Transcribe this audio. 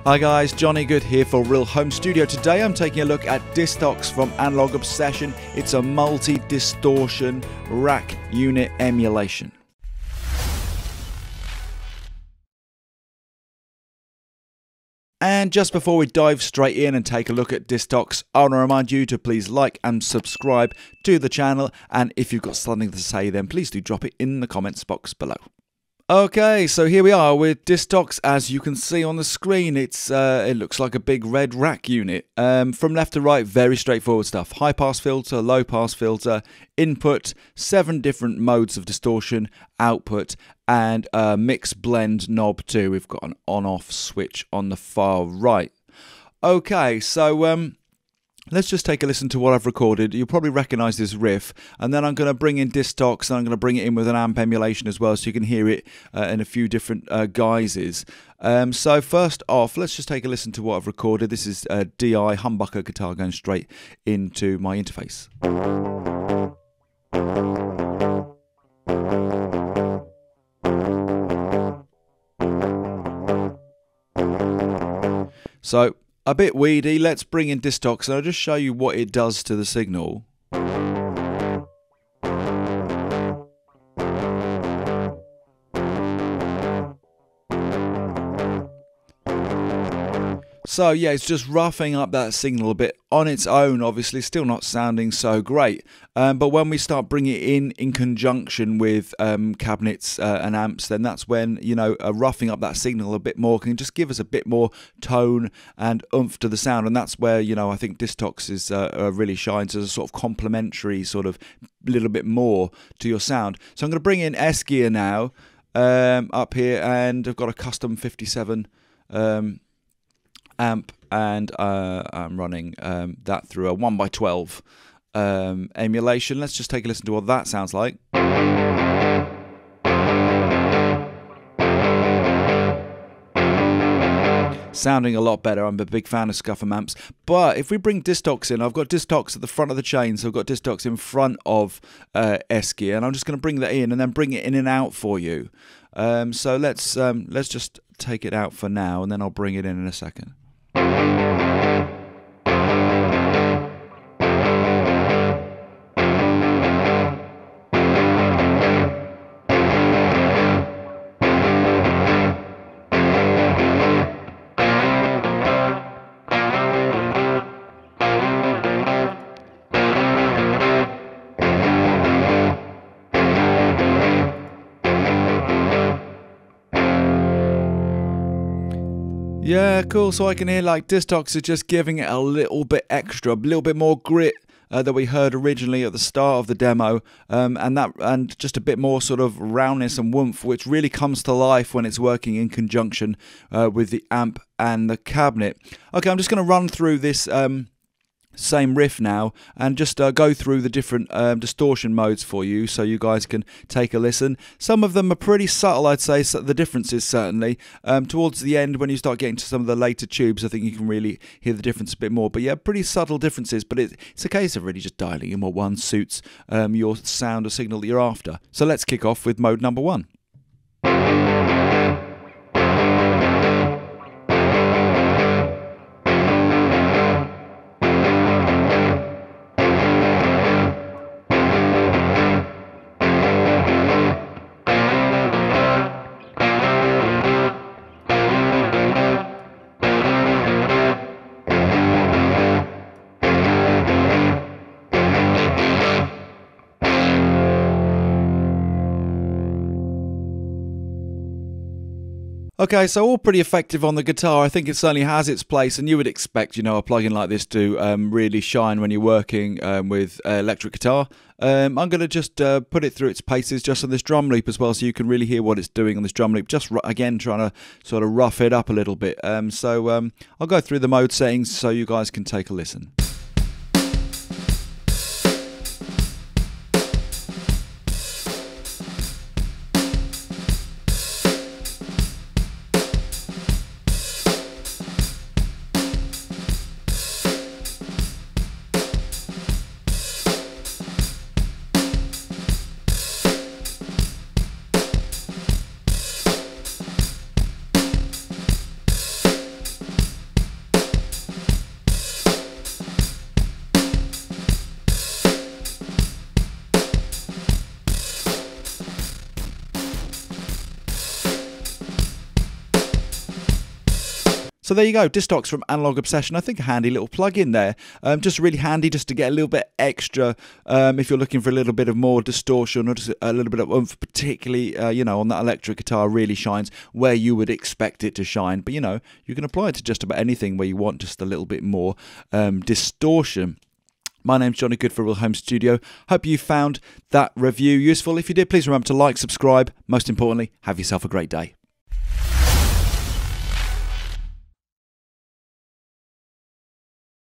Hi guys, Johnny Good here for Real Home Studio. Today I'm taking a look at Distox from Analog Obsession. It's a multi-distortion rack unit emulation. And just before we dive straight in and take a look at Distox, I want to remind you to please like and subscribe to the channel, and if you've got something to say then please do drop it in the comments box below. Okay, so here we are with Distox. As you can see on the screen, it looks like a big red rack unit. From left to right, very straightforward stuff. High pass filter, low pass filter, input, 7 different modes of distortion, output, and a mix blend knob too. We've got an on-off switch on the far right. Okay, so let's just take a listen to what I've recorded. You'll probably recognise this riff, and then I'm going to bring in Distox, and I'm going to bring it in with an amp emulation as well, so you can hear it in a few different guises. So first off, let's just take a listen to what I've recorded. This is a DI humbucker guitar going straight into my interface. So a bit weedy. Let's bring in Distox and I'll just show you what it does to the signal. So yeah, it's just roughing up that signal a bit on its own, obviously still not sounding so great. But when we start bringing it in conjunction with cabinets and amps, then that's when, you know, roughing up that signal a bit more can just give us a bit more tone and oomph to the sound. And that's where, you know, I think Distox is really shines as a sort of complementary sort of little bit more to your sound. So I'm going to bring in ENQUIRIES now up here, and I've got a custom 57 amp, and I'm running that through a 1x12 emulation. Let's just take a listen to what that sounds like. Sounding a lot better. I'm a big fan of scuffum amps. But if we bring Distox in, I've got Distox at the front of the chain, so I've got Distox in front of ENQUIRIES, and I'm just going to bring that in and then bring it in and out for you. So let's just take it out for now, and then I'll bring it in a second. Yeah, cool. So I can hear like Distox is just giving it a little bit extra, a little bit more grit that we heard originally at the start of the demo, and just a bit more sort of roundness and woomph, which really comes to life when it's working in conjunction with the amp and the cabinet. Okay, I'm just going to run through this same riff now and just go through the different distortion modes for you, so you guys can take a listen. Some of them are pretty subtle, I'd say, so the differences certainly. Towards the end, when you start getting to some of the later tubes, I think you can really hear the difference a bit more. But yeah, pretty subtle differences, but it's a case of really just dialing in what one suits your sound or signal that you're after. So let's kick off with mode number 1. Okay, so all pretty effective on the guitar. I think it certainly has its place, and you would expect, you know, a plugin like this to really shine when you're working with electric guitar. I'm going to just put it through its paces just on this drum loop as well, so you can really hear what it's doing on this drum loop. Just again trying to sort of rough it up a little bit. So I'll go through the mode settings so you guys can take a listen. So there you go, Distox from Analog Obsession. I think a handy little plug-in there. Just really handy just to get a little bit extra if you're looking for a little bit of more distortion or just a little bit of oomph, particularly, you know, on that electric guitar really shines where you would expect it to shine. But, you know, you can apply it to just about anything where you want just a little bit more distortion. My name's Johnny Good for Real Home Studio. Hope you found that review useful. If you did, please remember to like, subscribe. Most importantly, have yourself a great day.